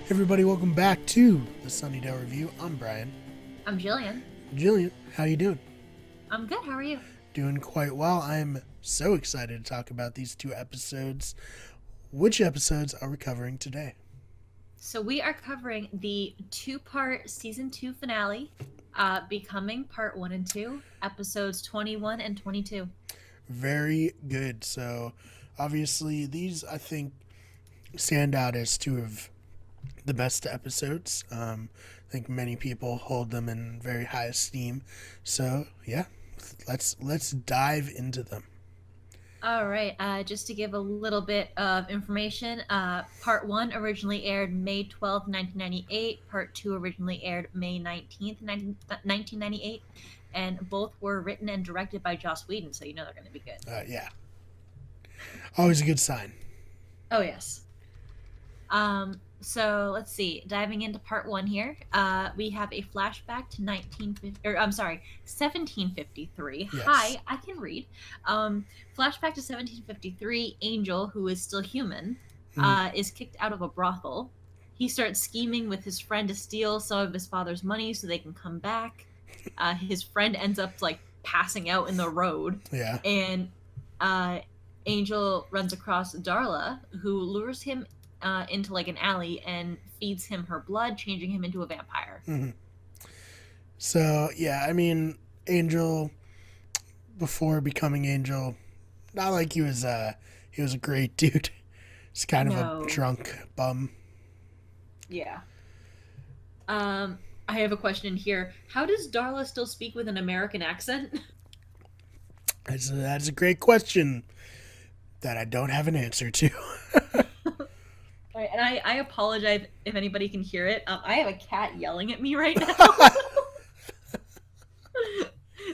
Everybody, welcome back to the Sunnydale Review. I'm Brian. I'm Jillian. Jillian, how you doing? I'm good. How are you? Doing quite well. I'm so excited to talk about these two episodes. Which episodes are we covering today? So we are covering the two-part season 2 finale, Becoming Part 1 and 2, episodes 21 and 22. Very good. So, obviously, these, I think, stand out as two of the best episodes. I think many people hold them in very high esteem. So, yeah, let's dive into them. All right. Just to give a little bit of information, Part 1 originally aired May 12th, 1998. Part 2 originally aired May 19th, 1998. And both were written and directed by Joss Whedon, so you know they're going to be good. Yeah. Always a good sign. Oh, yes. So let's see. Diving into part 1 here, we have a flashback to 1753. Yes. Hi, I can read. Flashback to 1753. Angel, who is still human, is kicked out of a brothel. He starts scheming with his friend to steal some of his father's money so they can come back. His friend ends up like passing out in the road. Yeah. And Angel runs across Darla, who lures him into like an alley and feeds him her blood, changing him into a vampire. Mm-hmm. So yeah, I mean, Angel, before becoming Angel, not like he was a great dude. He's kind of a drunk bum. Yeah. I have a question here. How does Darla still speak with an American accent? That's a great question that I don't have an answer to. Right, and I apologize if anybody can hear it. I have a cat yelling at me right now.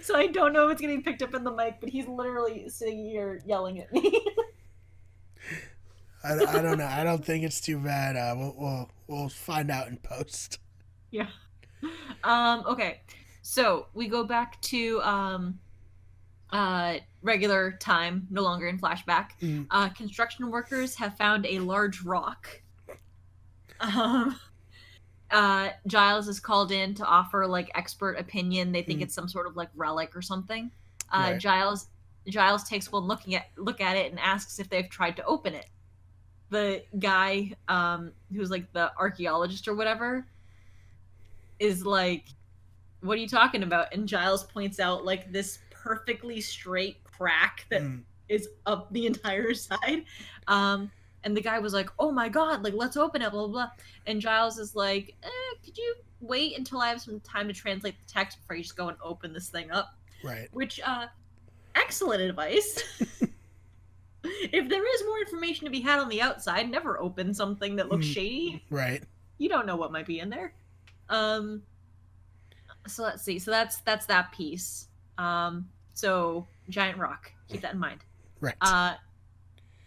So I don't know if it's getting picked up in the mic, but he's literally sitting here yelling at me. I don't know. I don't think it's too bad. We'll find out in post. Yeah. Okay. So we go back to regular time, no longer in flashback. Construction workers have found a large rock. Giles is called in to offer like expert opinion. They think it's some sort of like relic or something. Right. Giles takes one look at it and asks if they've tried to open it. The guy who's like the archaeologist or whatever is like, what are you talking about? And Giles points out like this perfectly straight crack that is up the entire side. And the guy was like, oh my god, like let's open it, blah, blah, blah. And Giles is like, could you wait until I have some time to translate the text before you just go and open this thing up? Right. Which, excellent advice. If there is more information to be had on the outside, never open something that looks shady. Right. You don't know what might be in there. So let's see. So that's that piece. So giant rock. Keep that in mind. Right.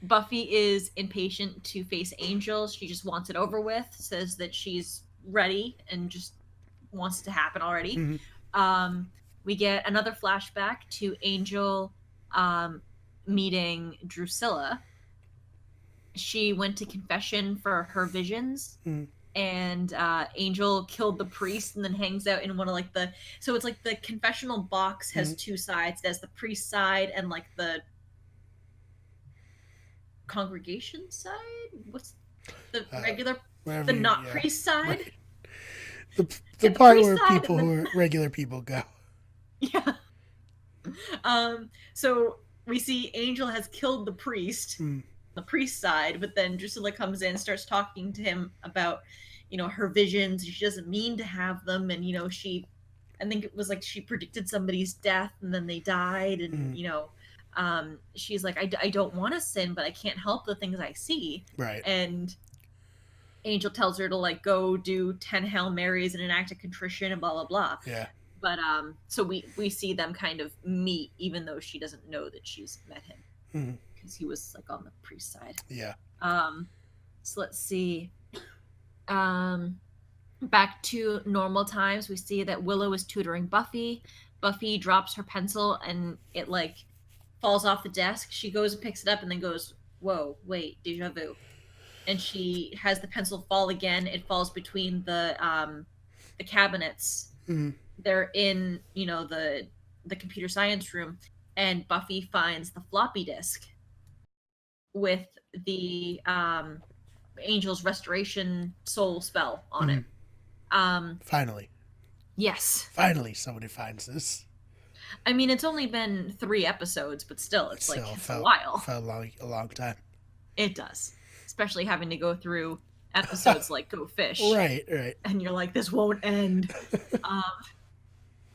Buffy is impatient to face Angel. She just wants it over with. Says that she's ready and just wants it to happen already. We get another flashback to Angel meeting Drusilla. She went to confession for her visions. And Angel killed the priest and then hangs out in one of like the... So it's like the confessional box has two sides. There's the priest side and like the congregation side? What's the regular... the not priest side? Right. The part where people who are regular people go. Yeah. So we see Angel has killed the priest. The priest side, but then Drusilla comes in, starts talking to him about, you know, her visions. She doesn't mean to have them, and you know, I think it was like she predicted somebody's death, and then they died, and you know, she's like, I don't want to sin, but I can't help the things I see. Right. And Angel tells her to like go do 10 Hail Marys and an act of contrition and blah blah blah. Yeah. But so we see them kind of meet, even though she doesn't know that she's met him. He was like on the priest side. Yeah. So let's see. Back to normal times, we see that Willow is tutoring Buffy. Buffy drops her pencil and it like falls off the desk. She goes and picks it up and then goes, whoa, wait, deja vu. and she has the pencil fall again. It falls between the cabinets. Mm-hmm. They're in, the computer science room, and Buffy finds the floppy disk with the Angel's restoration soul spell on Mm-hmm. it. Um, Finally. yes. Finally, somebody finds this. I mean, it's only been 3 episodes, but still, It it's still like it's a felt while. like a long time. It does, especially having to go through episodes like Go Fish, Right. and you're like, this won't end. Um,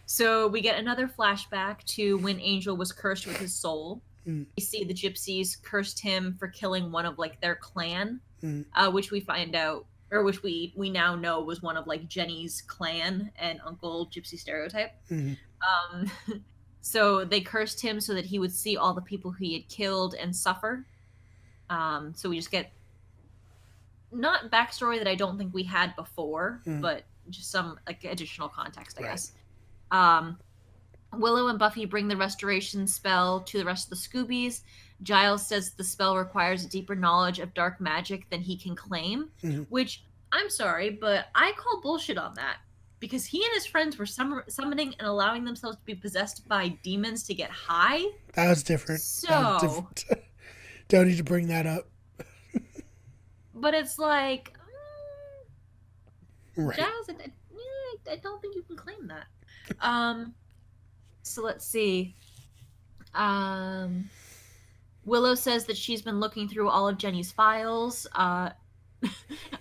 so we get another flashback to when Angel was cursed with his soul. Mm. We see the gypsies cursed him for killing one of like their clan, Mm. which we find out, or which we now know was one of like Jenny's clan and Uncle Gypsy stereotype. Mm. Um, so they cursed him so that he would see all the people he had killed and suffer. So we just get not backstory that I don't think we had before, Mm. but just some like additional context, I Right. guess. Willow and Buffy bring the restoration spell to the rest of the Scoobies. Giles says the spell requires a deeper knowledge of dark magic than he can claim, Mm. which I'm sorry, but I call bullshit on that. Because he and his friends were summoning and allowing themselves to be possessed by demons to get high. That was different. So, Don't need to bring that up. but it's like, Right. Giles, I don't think you can claim that. So let's see. Willow says that she's been looking through all of Jenny's files. I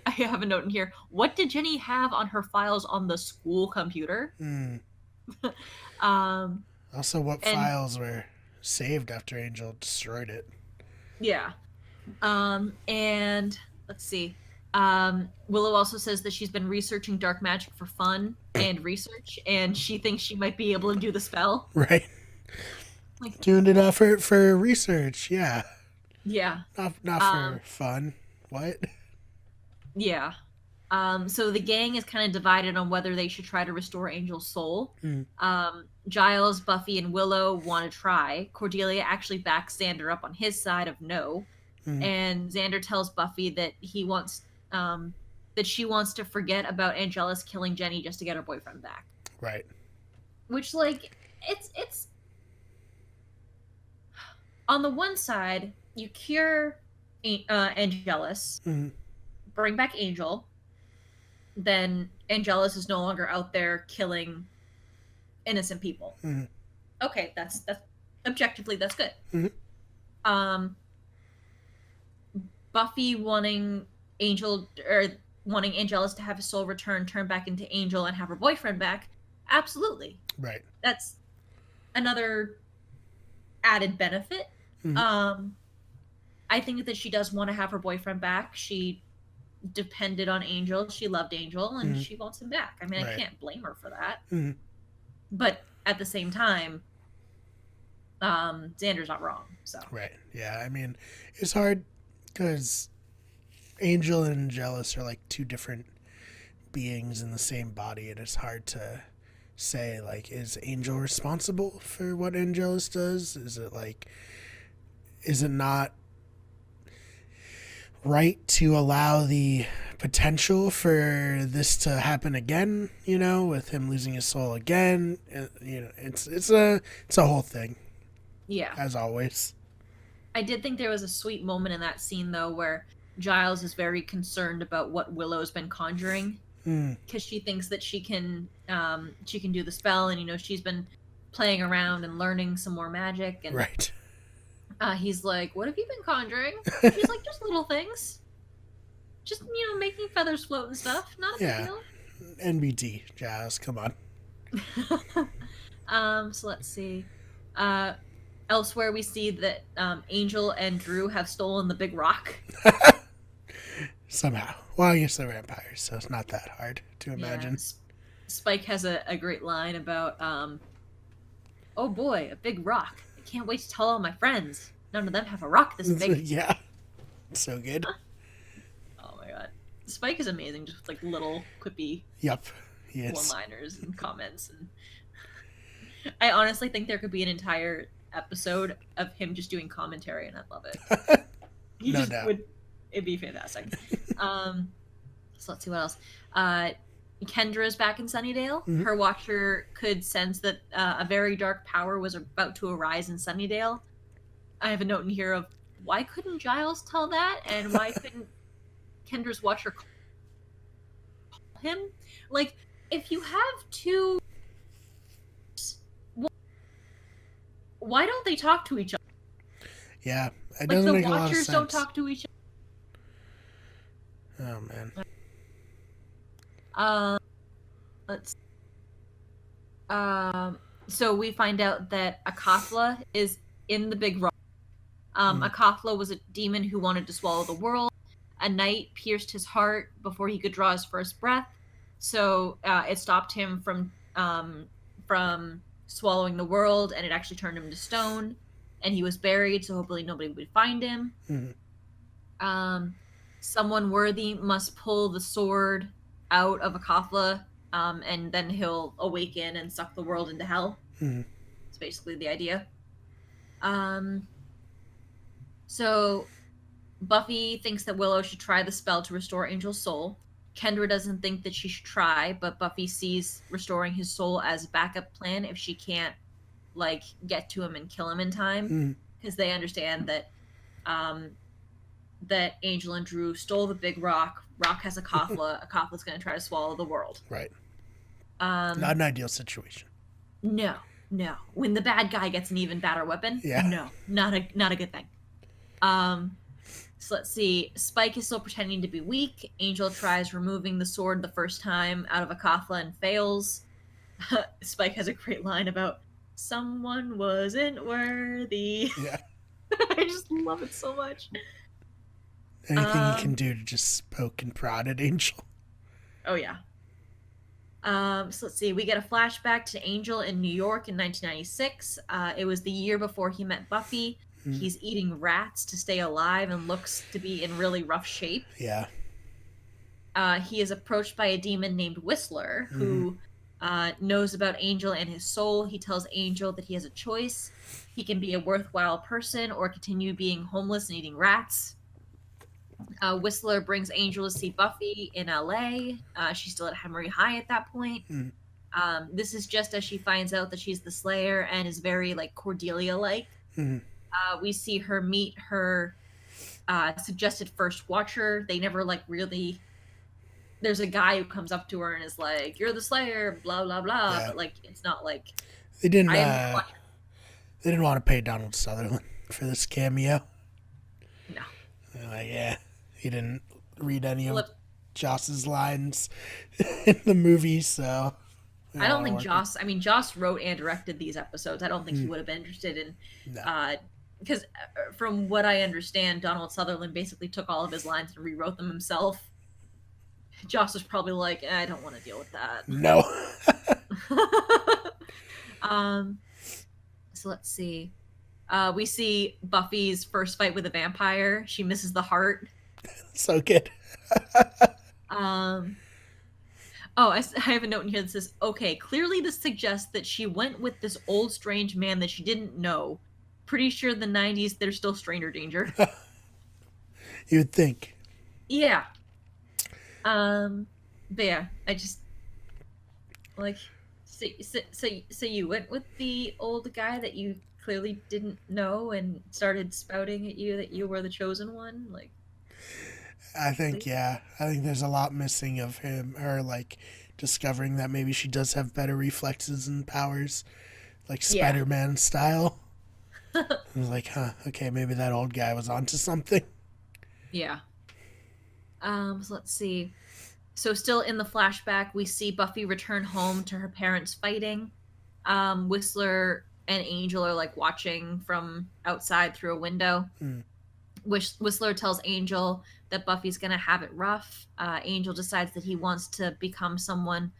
have a note in here. What did Jenny have on her files on the school computer? Mm. Um, Also, what files were saved after Angel destroyed it? Yeah. And let's see. Willow also says that she's been researching dark magic for fun and research, and she thinks she might be able to do the spell. Right. Like, doing it off for research, yeah. Yeah. Not for fun. What? Yeah. So the gang is kind of divided on whether they should try to restore Angel's soul. Mm. Giles, Buffy, and Willow want to try. Cordelia actually backs Xander up on his side of no. Mm. And Xander tells Buffy that he wants that she wants to forget about Angelus killing Jenny just to get her boyfriend back. Right. Which, like, it's on the one side, you cure Angelus, bring back Angel, then Angelus is no longer out there killing innocent people. Okay, that's objectively that's good. Buffy wanting Angelus to have his soul return, turn back into Angel, and have her boyfriend back, absolutely. Right. That's another added benefit. I think that she does want to have her boyfriend back. She depended on Angel. She loved Angel, and she wants him back. I mean, I can't blame her for that. But at the same time, Xander's not wrong. So right. Yeah. I mean, it's hard because Angel and Angelus are like two different beings in the same body, and it's hard to say, like, is Angel responsible for what Angelus does? Is it not right to allow the potential for this to happen again, with him losing his soul again? It's a whole thing. Yeah. As always. I did think there was a sweet moment in that scene, though, where Giles is very concerned about what Willow's been conjuring, because she thinks that she can do the spell, and she's been playing around and learning some more magic. And right. He's like, "What have you been conjuring?" She's like, "Just little things, just making feathers float and stuff. Not a big deal." NBD, Giles, come on. So let's see. Elsewhere, we see that Angel and Drew have stolen the big rock. Somehow. Well, I guess they're vampires, so it's not that hard to imagine. Yeah. Spike has a great line about, "Oh boy, a big rock. I can't wait to tell all my friends. None of them have a rock this big." Yeah. So good. Oh my god. Spike is amazing, just with, like, little quippy one-liners and comments. And I honestly think there could be an entire episode of him just doing commentary, and I'd love it. He No just doubt. would It'd be fantastic. So let's see what else. Kendra's back in Sunnydale. Mhm. Her watcher could sense that a very dark power was about to arise in Sunnydale. I have a note in here of why couldn't Giles tell that, and why couldn't Kendra's watcher call him? Like, if you have two, why don't they talk to each other? Yeah, it Like, doesn't the make a lot of watchers sense. don't talk to each Oh man. other. Let's. So we find out that Akafla is in the Big Rock. Akafla was a demon who wanted to swallow the world. A knight pierced his heart before he could draw his first breath, so it stopped him from swallowing the world, and it actually turned him to stone. And he was buried, so hopefully nobody would find him. Someone worthy must pull the sword out of Akafla, and then he'll awaken and suck the world into hell. It's basically the idea. So Buffy thinks that Willow should try the spell to restore Angel's soul. Kendra doesn't think that she should try, but Buffy sees restoring his soul as a backup plan if she can't, like, get to him and kill him in time, because they understand that that Angel and Drew stole the big rock. Rock has Akafla. Akafla's going to try to swallow the world. Right. Not an ideal situation. No. When the bad guy gets an even badder weapon, no, not a good thing. So let's see. Spike is still pretending to be weak. Angel tries removing the sword the first time out of Akafla and fails. Spike has a great line about someone wasn't worthy. Yeah. I just love it so much. Anything you can do to just poke and prod at Angel. Oh yeah. So let's see. We get a flashback to Angel in New York in 1996. It was the year before he met Buffy. He's eating rats to stay alive and looks to be in really rough shape. Yeah. He is approached by a demon named Whistler, who knows about Angel and his soul. He tells Angel that he has a choice. He can be a worthwhile person or continue being homeless and eating rats. Whistler brings Angel to see Buffy in LA. She's still at Hemery High at that point. This is just as she finds out that she's the Slayer and is very, like, Cordelia-like. We see her meet her suggested first watcher. They never, like, really... There's a guy who comes up to her and is like, "You're the Slayer," blah, blah, blah. Yeah. But, like, it's not like... They didn't want to pay Donald Sutherland for this cameo. No. They're like, yeah, he didn't read any of Joss's lines in the movie, so... I don't think Joss... I mean, Joss wrote and directed these episodes. I don't think he would have been interested in... Because from what I understand, Donald Sutherland basically took all of his lines and rewrote them himself. Joss was probably like, I don't want to deal with that. No. So let's see. We see Buffy's first fight with a vampire. She misses the heart. So good. I have a note in here that says, okay, clearly this suggests that she went with this old strange man that she didn't know. Pretty sure the 90s, there's still stranger danger. You would think. Yeah. But yeah, I just, like, so you went with the old guy that you clearly didn't know and started spouting at you that you were the chosen one? Like, I think there's a lot missing of her, like, discovering that maybe she does have better reflexes and powers, like Spider-Man style. I was like, okay, maybe that old guy was onto something. Yeah. So let's see. So still in the flashback, we see Buffy return home to her parents fighting. Whistler and Angel are, like, watching from outside through a window. Whistler tells Angel that Buffy's gonna have it rough. Angel decides that he wants to become someone,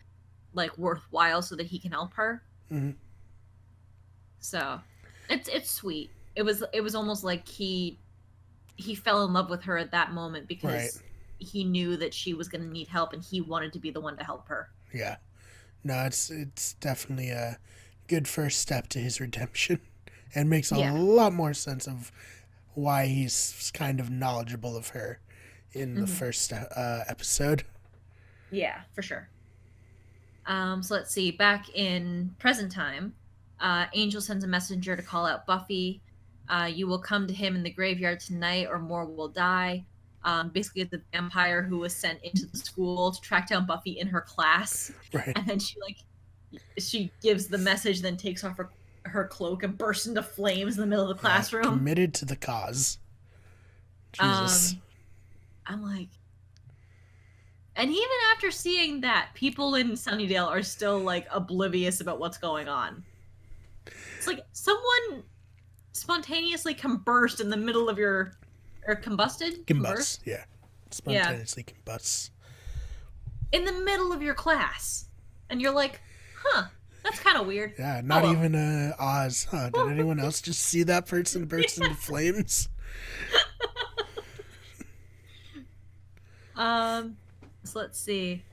like, worthwhile so that he can help her. So it's sweet. It was almost like he fell in love with her at that moment because he knew that she was going to need help and he wanted to be the one to help her. Yeah. No, it's definitely a good first step to his redemption and makes a lot more sense of why he's kind of knowledgeable of her in the first episode. Yeah, for sure. So let's see. Back in present time, Angel sends a messenger to call out Buffy. You will come to him in the graveyard tonight, or more will die. Basically, it's the vampire who was sent into the school to track down Buffy in her class, Right. and then she gives the message, then takes off her cloak and bursts into flames in the middle of the classroom. Committed to the cause. Jesus. I'm like, and even after seeing that, people in Sunnydale are still like oblivious about what's going on. It's like someone spontaneously combust in the middle of your, or combusted? Combust, yeah. Spontaneously combusts. In the middle of your class. And you're like, huh, that's kind of weird. Yeah, not even Oz, huh? Did anyone else just see that person burst into flames? So let's see.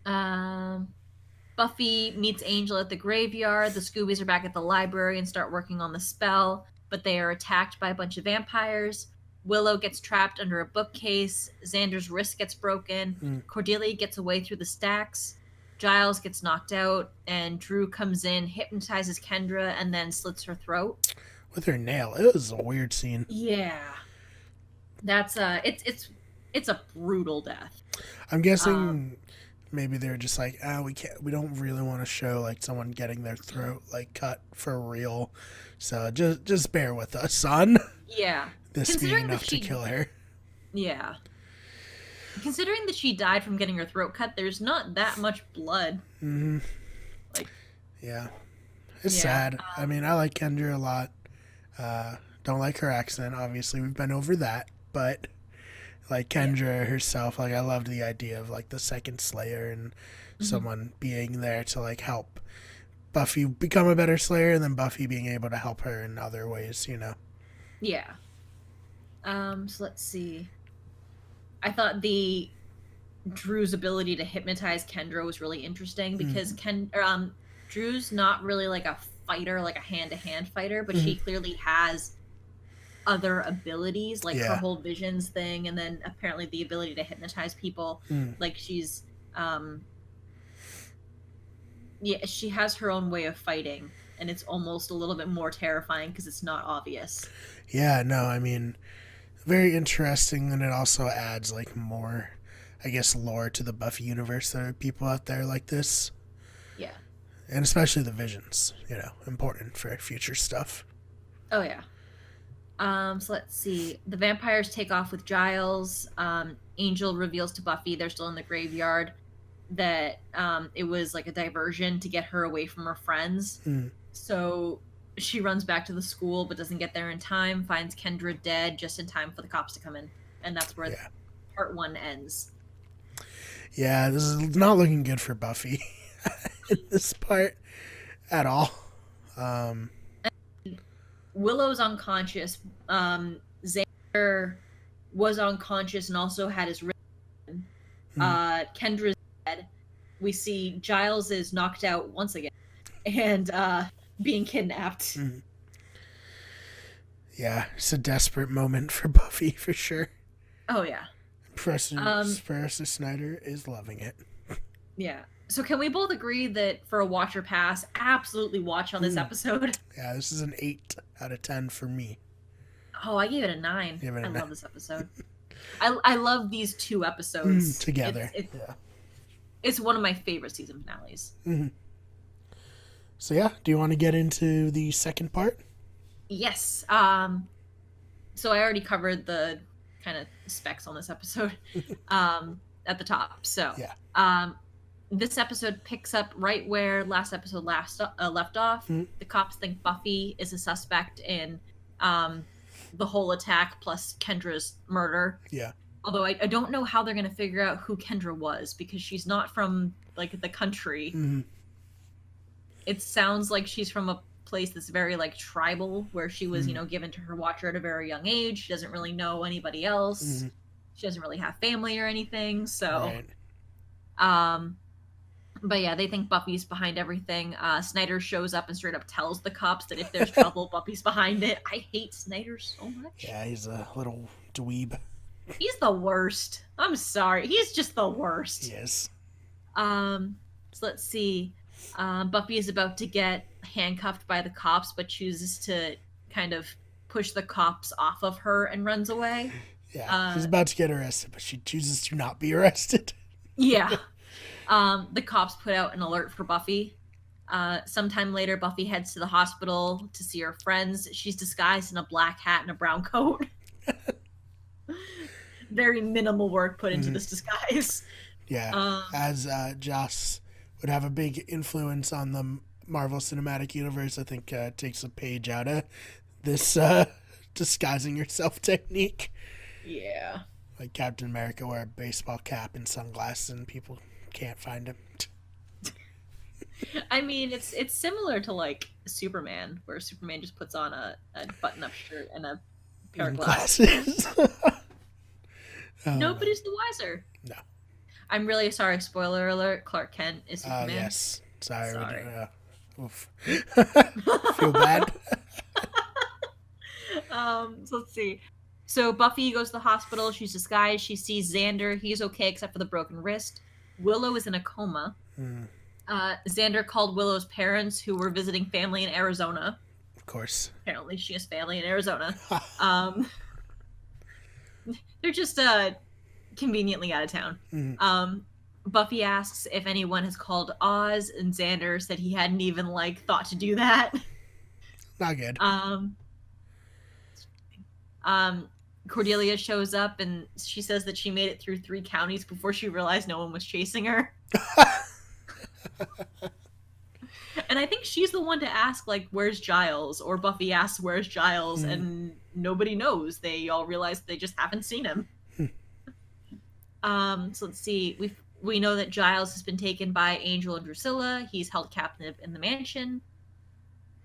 Buffy meets Angel at the graveyard. The Scoobies are back at the library and start working on the spell, but they are attacked by a bunch of vampires. Willow gets trapped under a bookcase. Xander's wrist gets broken. Cordelia gets away through the stacks. Giles gets knocked out, and Drew comes in, hypnotizes Kendra, and then slits her throat with her nail. It was a weird scene. Yeah, that's it's a brutal death. I'm guessing maybe they're just like, we don't really want to show like someone getting their throat like cut for real, so just bear with us, son. Yeah, this being enough to kill her. Yeah, considering that she died from getting her throat cut, there's not that much blood. Mm-hmm. Like, yeah, it's sad. I mean, I like Kendra a lot. Don't like her accent. Obviously, we've been over that, but like Kendra herself, like I loved the idea of like the second Slayer and someone being there to like help Buffy become a better Slayer, and then Buffy being able to help her in other ways, you know. Yeah. So let's see. I thought Drew's ability to hypnotize Kendra was really interesting because Drew's not really like a fighter, like a hand-to-hand fighter, but she clearly has other abilities, like her whole visions thing, and then apparently the ability to hypnotize people. Like she's she has her own way of fighting, and it's almost a little bit more terrifying because it's not obvious. Yeah, no, I mean, very interesting, and it also adds like more, I guess, lore to the Buffy universe. There are people out there like this. Yeah. And especially the visions, you know, important for future stuff. Oh yeah. So let's see. The vampires take off with Giles. Angel reveals to Buffy, they're still in the graveyard, that it was like a diversion to get her away from her friends. So she runs back to the school but doesn't get there in time, finds Kendra dead just in time for the cops to come in. And that's where part 1 ends. Yeah, this is not looking good for Buffy in this part at all. Willow's unconscious. Xander was unconscious and also had his wrist. Kendra's dead. We see Giles is knocked out once again and being kidnapped. Yeah, it's a desperate moment for Buffy for sure. Oh yeah. Professor Snyder is loving it. Yeah. So can we both agree that for a watcher pass, absolutely watch on this episode? Yeah, this is an 8 out of 10 for me. Oh, I gave it a 9. I love this episode. I love these 2 episodes together. It's one of my favorite season finales. So yeah, do you want to get into the second part? Yes. So I already covered the kind of specs on this episode at the top. So this episode picks up right where last episode left off. The cops think Buffy is a suspect in the whole attack plus Kendra's murder. Yeah. Although I don't know how they're going to figure out who Kendra was because she's not from like the country. It sounds like she's from a place that's very like tribal, where she was, given to her watcher at a very young age. She doesn't really know anybody else. She doesn't really have family or anything. So, but yeah, they think Buffy's behind everything. Snyder shows up and straight up tells the cops that if there's trouble, Buffy's behind it. I hate Snyder so much. Yeah, he's a little dweeb. He's the worst. I'm sorry. He's just the worst. Yes. So let's see. Buffy is about to get handcuffed by the cops, but chooses to kind of push the cops off of her and runs away. Yeah. She's about to get arrested, but she chooses to not be arrested. Yeah. The cops put out an alert for Buffy. Sometime later, Buffy heads to the hospital to see her friends. She's disguised in a black hat and a brown coat. Very minimal work put into this disguise. Yeah. As Joss would have a big influence on the Marvel Cinematic Universe, I think takes a page out of this disguising yourself technique. Yeah. Like Captain America wear a baseball cap and sunglasses and people can't find him. I mean, it's similar to like Superman, where Superman just puts on a button-up shirt and a pair of glasses. Nobody's the wiser. No. I'm really sorry. Spoiler alert: Clark Kent is Superman. Yes. Sorry. Oof. Feel bad. So let's see. So Buffy goes to the hospital. She's disguised. She sees Xander. He's okay except for the broken wrist. Willow is in a coma. Xander called Willow's parents, who were visiting family in Arizona. Of course. Apparently, she has family in Arizona. They're just conveniently out of town. Buffy asks if anyone has called Oz, and Xander said he hadn't even thought to do that. Not good. Cordelia shows up and she says that she made it through 3 counties before she realized no one was chasing her. And I think she's the one to ask, where's Giles? Or Buffy asks, where's Giles? And nobody knows. They all realize they just haven't seen him. So let's see. We know that Giles has been taken by Angel and Drusilla. He's held captive in the mansion.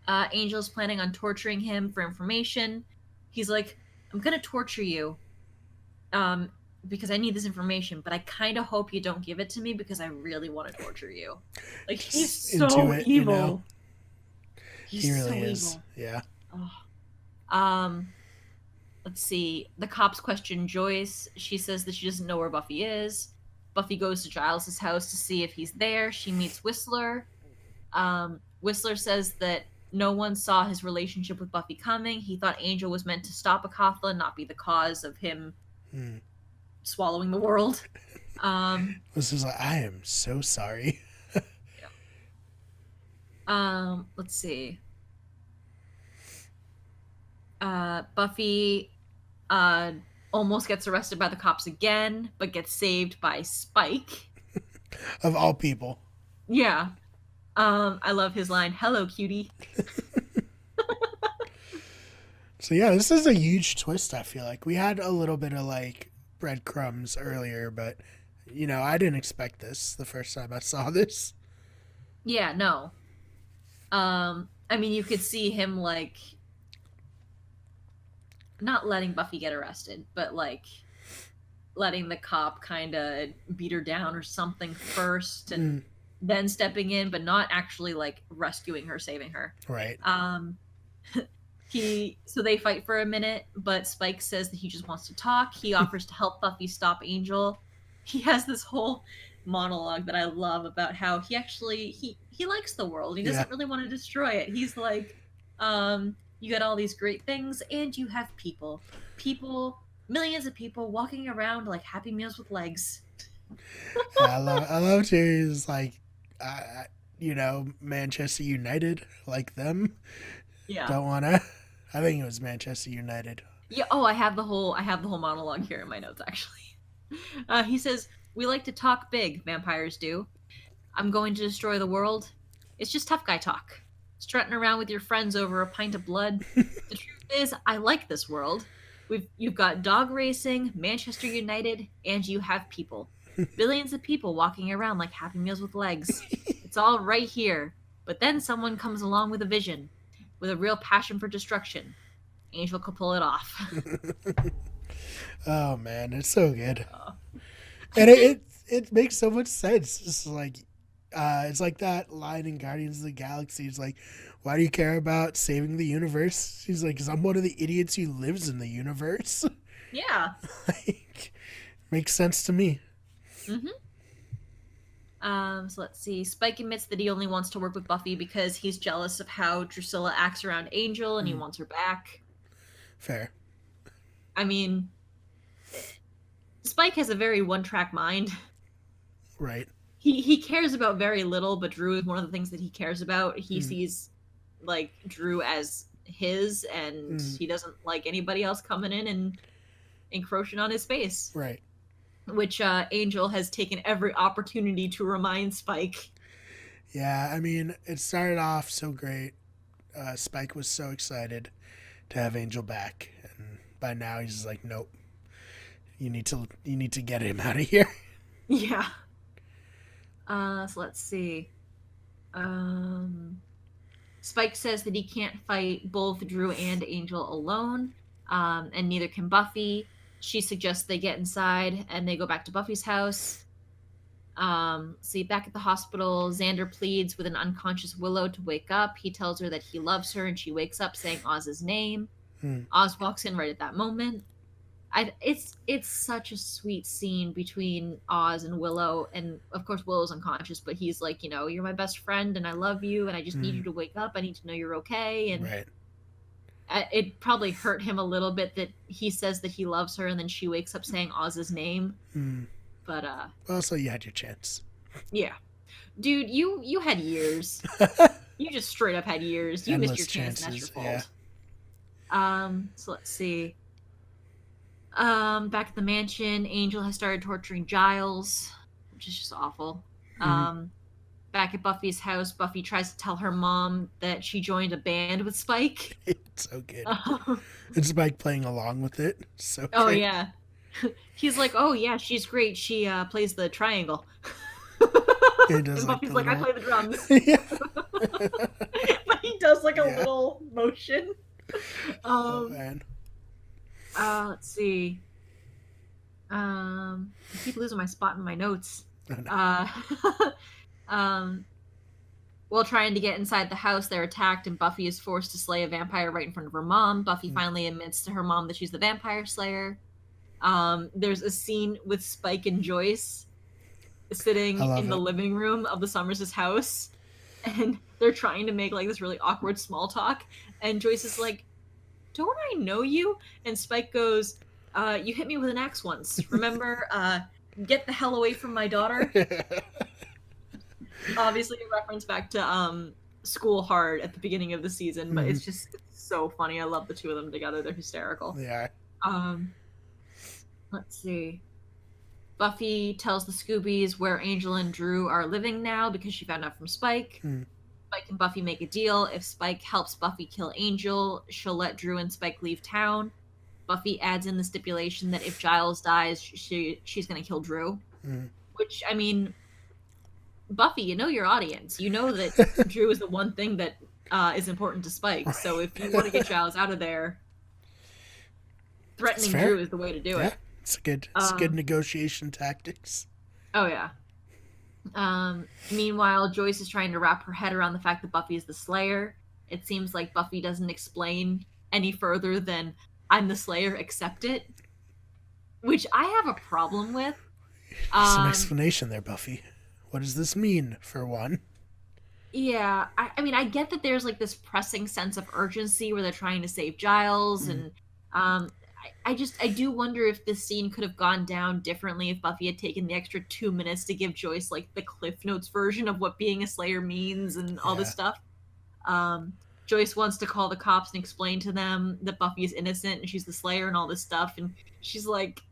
Angel's planning on torturing him for information. He's like, I'm going to torture you because I need this information, but I kind of hope you don't give it to me because I really want to torture you. He's so evil. You know? He's he really so is. evil. Yeah. Let's see. The cops question Joyce. She says that she doesn't know where Buffy is. Buffy goes to Giles' house to see if he's there. She meets Whistler. Whistler says that no one saw his relationship with Buffy coming. He thought Angel was meant to stop Akatha, not be the cause of him swallowing the world. This is I am so sorry. Let's see. Buffy almost gets arrested by the cops again, but gets saved by Spike. Of all people. Yeah. I love his line, "Hello, cutie." So yeah, this is a huge twist, I feel like. We had a little bit of breadcrumbs earlier, but I didn't expect this the first time I saw this. Yeah, no. I mean, you could see him not letting Buffy get arrested, but letting the cop kind of beat her down or something first and then stepping in, but not actually rescuing her, saving her. Right. So they fight for a minute, but Spike says that he just wants to talk. He offers to help Buffy stop Angel. He has this whole monologue that I love about how he actually he likes the world. He doesn't really want to destroy it. He's like, you got all these great things and you have people, millions of people walking around like Happy Meals with legs. I love to he's Manchester United, like them. Yeah. Don't wanna. I think it was Manchester United. Yeah. Oh, I have the whole monologue here in my notes actually. He says, "We like to talk big, vampires do. I'm going to destroy the world. It's just tough guy talk. Strutting around with your friends over a pint of blood. The truth is, I like this world. You've got dog racing, Manchester United, and you have people. Billions of people walking around like Happy Meals with legs. It's all right here. But then someone comes along with a vision, with a real passion for destruction. Angel could pull it off." Oh man, it's so good. And it makes so much sense. It's It's like that line in Guardians of the Galaxy. It's like, why do you care about saving the universe? He's like, because I'm one of the idiots who lives in the universe. Yeah. Like, makes sense to me. Mm-hmm. So let's see. Spike admits that he only wants to work with Buffy because he's jealous of how Drusilla acts around Angel and he wants her back. Fair. I mean, Spike has a very one-track mind. Right. He cares about very little, but Drew is one of the things that he cares about. He sees like Drew as his, and he doesn't like anybody else coming in and encroaching on his space. Right. Which Angel has taken every opportunity to remind Spike. Yeah, I mean, it started off so great. Spike was so excited to have Angel back, and by now he's just like, nope. You need to get him out of here. Yeah. So let's see. Spike says that he can't fight both Drew and Angel alone, and neither can Buffy. She suggests they get inside and they go back to Buffy's house. See, back at the hospital, Xander pleads with an unconscious Willow to wake up. He tells her that he loves her, and she wakes up saying Oz's name. Oz walks in right at that moment. It's such a sweet scene between Oz and Willow, and of course Willow's unconscious, but he's like, you're my best friend, and I love you, and I just need you to wake up. I need to know you're okay, and Right. It probably hurt him a little bit that he says that he loves her, and then she wakes up saying Oz's name. But Also, you had your chance. yeah, dude, you had years. You just straight up had years. You Endless missed your chance, and that's your fault. Yeah. So let's see. Back at the mansion, Angel has started torturing Giles, which is just awful. Back at Buffy's house, Buffy tries to tell her mom that she joined a band with Spike. It's so good. And Spike playing along with it. So Oh, great. yeah. He's like, oh, yeah, she's great. She plays the triangle. He does And like Buffy's the like, I little- play the drums. Yeah. But he does like a Yeah. little motion. Oh, man. Let's see. I keep losing my spot in my notes. Oh, no. While trying to get inside the house, they're attacked, and Buffy is forced to slay a vampire right in front of her mom. Buffy finally admits to her mom that she's the vampire slayer. There's a scene with Spike and Joyce sitting in the living room of the Summers' house, and they're trying to make like this really awkward small talk, and Joyce is like, don't I know you? And Spike goes, you hit me with an axe once. Remember, get the hell away from my daughter? Obviously a reference back to School Hard at the beginning of the season, but it's just so funny. I love the two of them together. They're hysterical. They are. Let's see. Buffy tells the Scoobies where Angel and Drew are living now because she found out from Spike. Spike and Buffy make a deal. If Spike helps Buffy kill Angel, she'll let Drew and Spike leave town. Buffy adds in the stipulation that if Giles dies, she's going to kill Drew. Which, I mean, Buffy, you know your audience. You know that Drew is the one thing that is important to Spike. So if you want to get Giles out of there, threatening Drew is the way to do it. It's good negotiation tactics. Oh, yeah. Meanwhile, Joyce is trying to wrap her head around the fact that Buffy is the Slayer. It seems like Buffy doesn't explain any further than, I'm the Slayer, accept it. Which I have a problem with. Some explanation there, Buffy. What does this mean, for one? Yeah, I mean, I get that there's like this pressing sense of urgency where they're trying to save Giles, and I do wonder if this scene could have gone down differently if Buffy had taken the extra 2 minutes to give Joyce like the Cliff Notes version of what being a Slayer means and all this stuff. Joyce wants to call the cops and explain to them that Buffy is innocent and she's the Slayer and all this stuff, and she's like,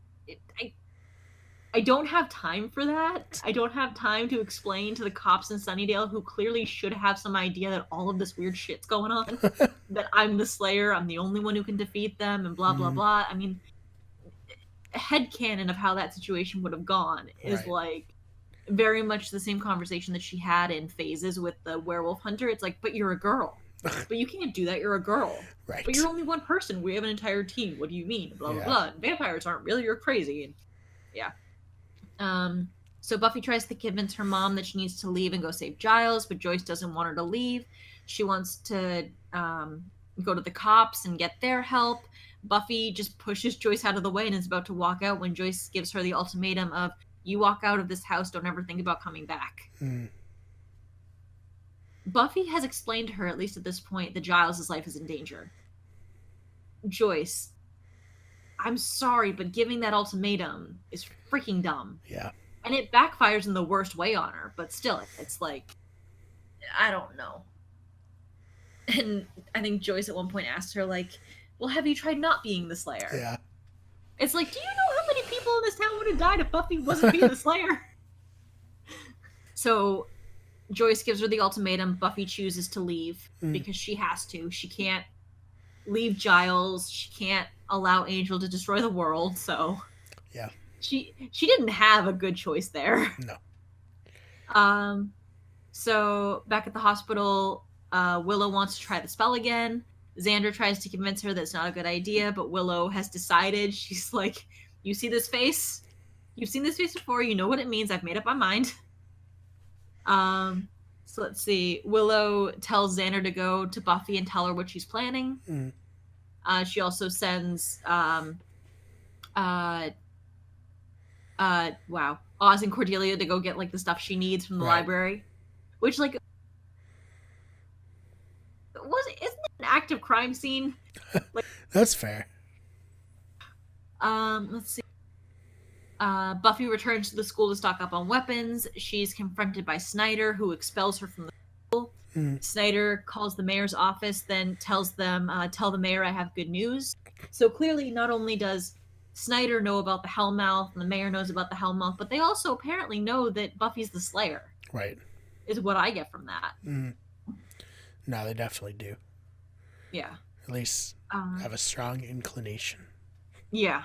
I don't have time for that. I don't have time to explain to the cops in Sunnydale, who clearly should have some idea that all of this weird shit's going on, that I'm the Slayer, I'm the only one who can defeat them, and blah, blah, blah. I mean, headcanon of how that situation would have gone is like very much the same conversation that she had in Phases with the werewolf hunter. It's like, but you're a girl. But you can't do that, you're a girl. Right. But you're only one person. We have an entire team. What do you mean? Blah, blah, blah. And vampires aren't real, you're crazy. And, yeah. So Buffy tries to convince her mom that she needs to leave and go save Giles, but Joyce doesn't want her to leave. She wants to go to the cops and get their help. Buffy just pushes Joyce out of the way and is about to walk out when Joyce gives her the ultimatum of, you walk out of this house, don't ever think about coming back. Buffy has explained to her, at least at this point, that Giles' life is in danger. Joyce, I'm sorry, but giving that ultimatum is freaking dumb. Yeah. And it backfires in the worst way on her, but still, it's like, I don't know. And I think Joyce at one point asked her, like, well, have you tried not being the Slayer? Yeah. It's like, do you know how many people in this town would have died if Buffy wasn't being the Slayer? So Joyce gives her the ultimatum. Buffy chooses to leave because she has to. She can't leave Giles. She can't allow Angel to destroy the world. So yeah, she didn't have a good choice there. No. So back at the hospital, Willow wants to try the spell again. Xander tries to convince her that it's not a good idea, but Willow has decided. She's like, you see this face? You've seen this face before. You know what it means. I've made up my mind. So let's see. Willow tells Xander to go to Buffy and tell her what she's planning. She also sends Oz and Cordelia to go get like the stuff she needs from the library, which like isn't it an active crime scene? Like, that's fair. Let's see. Buffy returns to the school to stock up on weapons. She's confronted by Snyder, who expels her from the school. Snyder calls the mayor's office, then tells them, tell the mayor I have good news. So clearly, not only does Snyder know about the Hellmouth, and the mayor knows about the Hellmouth, but they also apparently know that Buffy's the Slayer. Right. Is what I get from that. No, they definitely do. Yeah. At least have a strong inclination. Yeah.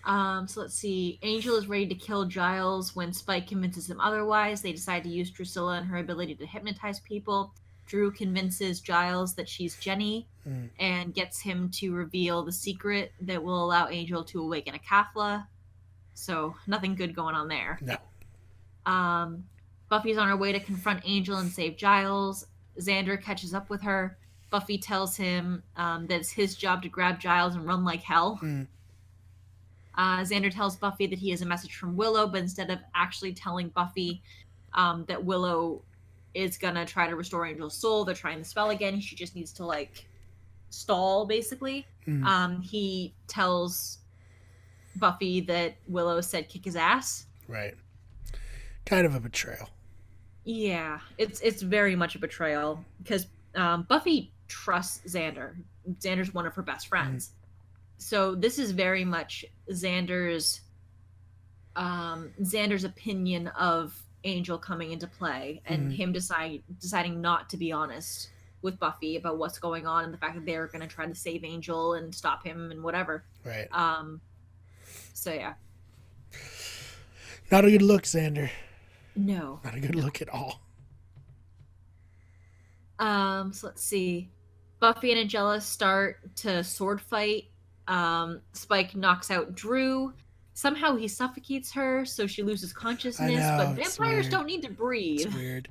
So let's see. Angel is ready to kill Giles when Spike convinces him otherwise. They decide to use Drusilla and her ability to hypnotize people. Drew convinces Giles that she's Jenny and gets him to reveal the secret that will allow Angel to awaken a Cathla. So nothing good going on there. No. Buffy's on her way to confront Angel and save Giles. Xander catches up with her. Buffy tells him that it's his job to grab Giles and run like hell. Xander tells Buffy that he has a message from Willow, but instead of actually telling Buffy that Willow is going to try to restore Angel's soul, they're trying the spell again. She just needs to, like, stall, basically. He tells Buffy that Willow said kick his ass. Right. Kind of a betrayal. Yeah, it's very much a betrayal because Buffy trusts Xander. Xander's one of her best friends. So this is very much Xander's opinion of Angel coming into play and him deciding not to be honest with Buffy about what's going on and the fact that they're going to try to save Angel and stop him and whatever. Right. So yeah. Not a good look, Xander. No. Not a good look at all. So let's see. Buffy and Angela start to sword fight. Spike knocks out Drew. Somehow he suffocates her, so she loses consciousness. But vampires don't need to breathe. It's weird.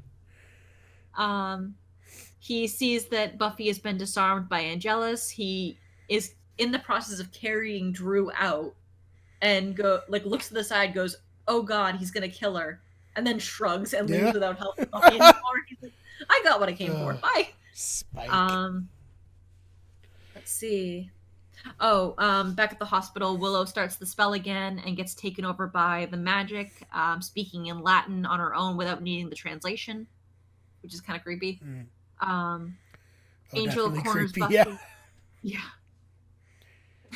He sees that Buffy has been disarmed by Angelus. He is in the process of carrying Drew out, and looks to the side, goes, "Oh God, he's gonna kill her," and then shrugs and leaves without helping Buffy anymore. He's like, "I got what I came for. Bye." Spike. Let's see. Back at the hospital, Willow starts the spell again and gets taken over by the magic, speaking in Latin on her own without needing the translation, which is kind of creepy. Angel corners creepy, Buffy. Yeah.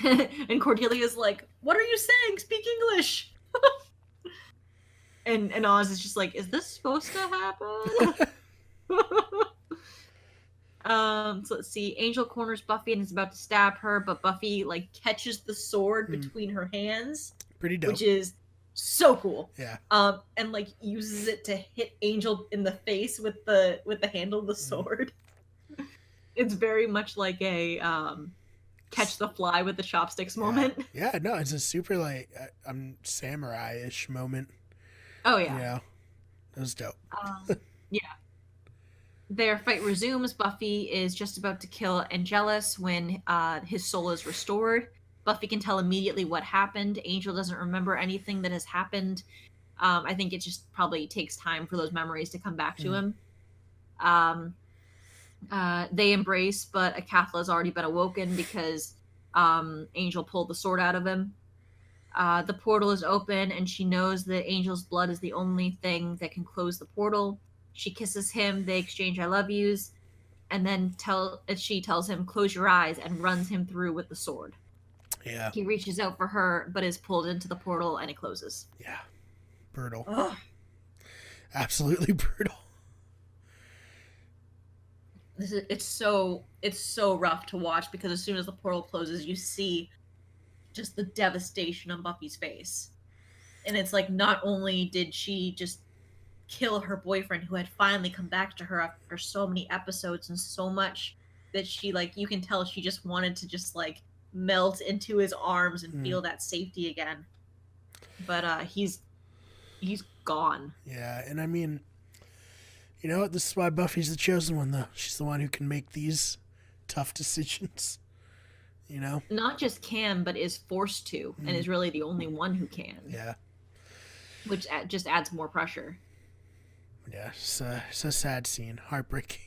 And Cordelia's like, "What are you saying? Speak English." and Oz is just like, "Is this supposed to happen?" So let's see. Angel corners Buffy and is about to stab her, but Buffy catches the sword between her hands. Pretty dope. Which is so cool. Yeah. And uses it to hit Angel in the face with the handle of the sword. It's very much like a catch the fly with the chopsticks moment. Yeah, no, it's a super samurai-ish moment. Oh You yeah. know, it was dope. Yeah. Their fight resumes. Buffy is just about to kill Angelus when his soul is restored. Buffy can tell immediately what happened. Angel doesn't remember anything that has happened. I think it just probably takes time for those memories to come back to Mm. him. Um, they embrace, but Akatha has already been awoken because Angel pulled the sword out of him. The portal is open, and she knows that Angel's blood is the only thing that can close the portal. She kisses him. They exchange "I love yous," and then she tells him, "Close your eyes," and runs him through with the sword. Yeah. He reaches out for her, but is pulled into the portal, and it closes. Yeah. Brutal. Ugh. Absolutely brutal. It's so rough to watch because as soon as the portal closes, you see just the devastation on Buffy's face. And it's like not only did she just kill her boyfriend who had finally come back to her after so many episodes and so much that she like you can tell she just wanted to just like melt into his arms and feel that safety again. But he's gone. Yeah, and I mean, you know what? This is why Buffy's the chosen one, though. She's the one who can make these tough decisions. You know? Not just can, but is forced to, and is really the only one who can. Yeah. Which just adds more pressure. Yeah, it's a sad scene. Heartbreaking.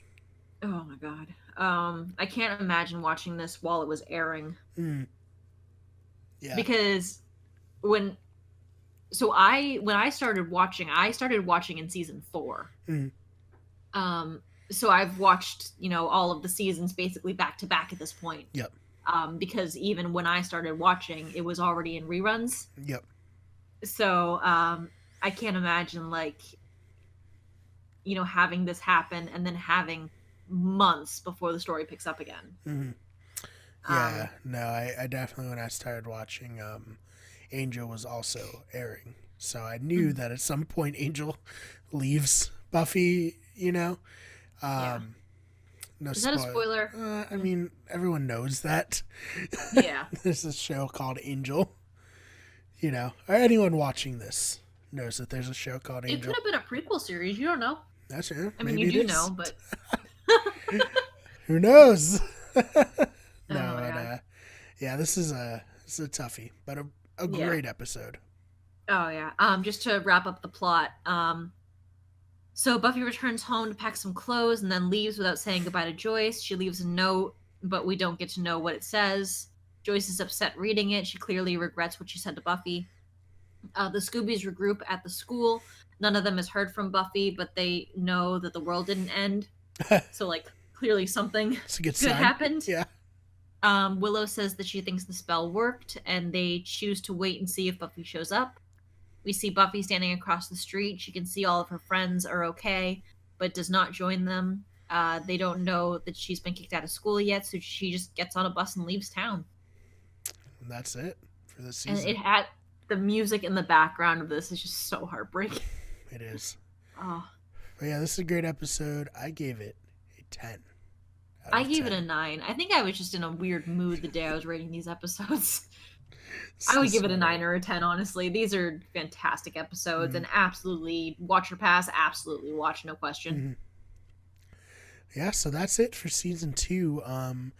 Oh my god. I can't imagine watching this while it was airing. Yeah. Because when I started watching in season 4. So I've watched, all of the seasons basically back to back at this point. Yep. Because even when I started watching, it was already in reruns. Yep. So I can't imagine having this happen and then having months before the story picks up again. Yeah, no, I definitely, when I started watching, Angel was also airing. So I knew that at some point Angel leaves Buffy, Yeah. No Is that a spoiler? I mean, everyone knows that. Yeah. There's a show called Angel. Or anyone watching this knows that there's a show called Angel. It could have been a prequel series. You don't know. That's true. I mean, you do know, but who knows? No, my but God. yeah, this is a toughie, but a great episode. Oh yeah. Just to wrap up the plot. So Buffy returns home to pack some clothes and then leaves without saying goodbye to Joyce. She leaves a note, but we don't get to know what it says. Joyce is upset reading it. She clearly regrets what she said to Buffy. The Scoobies regroup at the school. None of them has heard from Buffy, but they know that the world didn't end. So, clearly something good happened. Yeah. Willow says that she thinks the spell worked, and they choose to wait and see if Buffy shows up. We see Buffy standing across the street. She can see all of her friends are okay, but does not join them. They don't know that she's been kicked out of school yet, so she just gets on a bus and leaves town. And that's it for this season. And it had the music in the background of this is just so heartbreaking. It is. Oh. But yeah, this is a great episode. I gave it a 10. I gave it a 9. I think I was just in a weird mood the day I was rating these episodes. I would give it a 9 or a 10, honestly. These are fantastic episodes and absolutely watch or pass, absolutely watch, no question. Yeah, so that's it for season 2. In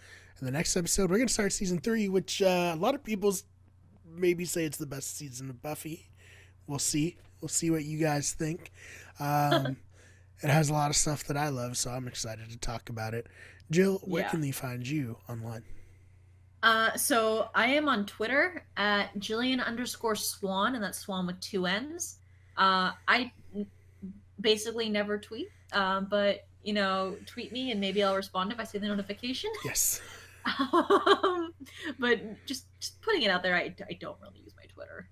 the next episode, we're going to start season 3, which a lot of people maybe say it's the best season of Buffy. We'll see. We'll see what you guys think. It has a lot of stuff that I love, so I'm excited to talk about it. Jill, where can they find you online? So I am on Twitter at Jillian_Swan, and that's Swan with 2 N's. I basically never tweet, but tweet me and maybe I'll respond if I see the notification. Yes. But just putting it out there, I don't really use my Twitter.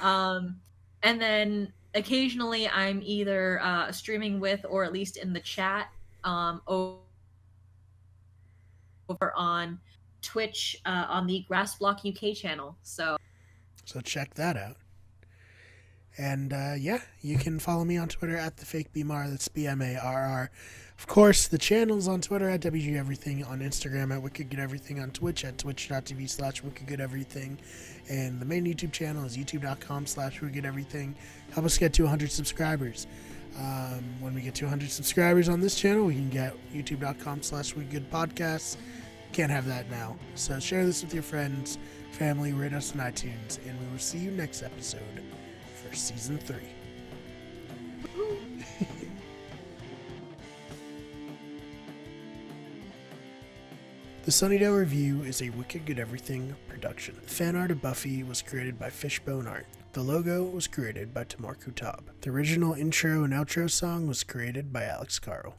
And then occasionally I'm either streaming with or at least in the chat over on Twitch on the Grassblock UK channel. So check that out. And you can follow me on Twitter at the fake BMAR. That's BMARR. Of course, the channel's on Twitter at WGEverything, on Instagram at WickedGoodEverything, on Twitch at twitch.tv/WickedGoodEverything, and the main YouTube channel is youtube.com/WickedGoodEverything. Help us get to 100 subscribers. When we get to 100 subscribers on this channel, we can get youtube.com/WickedGoodPodcasts. Can't have that now. So share this with your friends, family, rate us on iTunes, and we will see you next episode for Season 3. The Sunnydale Review is a Wicked Good Everything production. The fan art of Buffy was created by Fishbone Art. The logo was created by Tamar Kutab. The original intro and outro song was created by Alex Carl.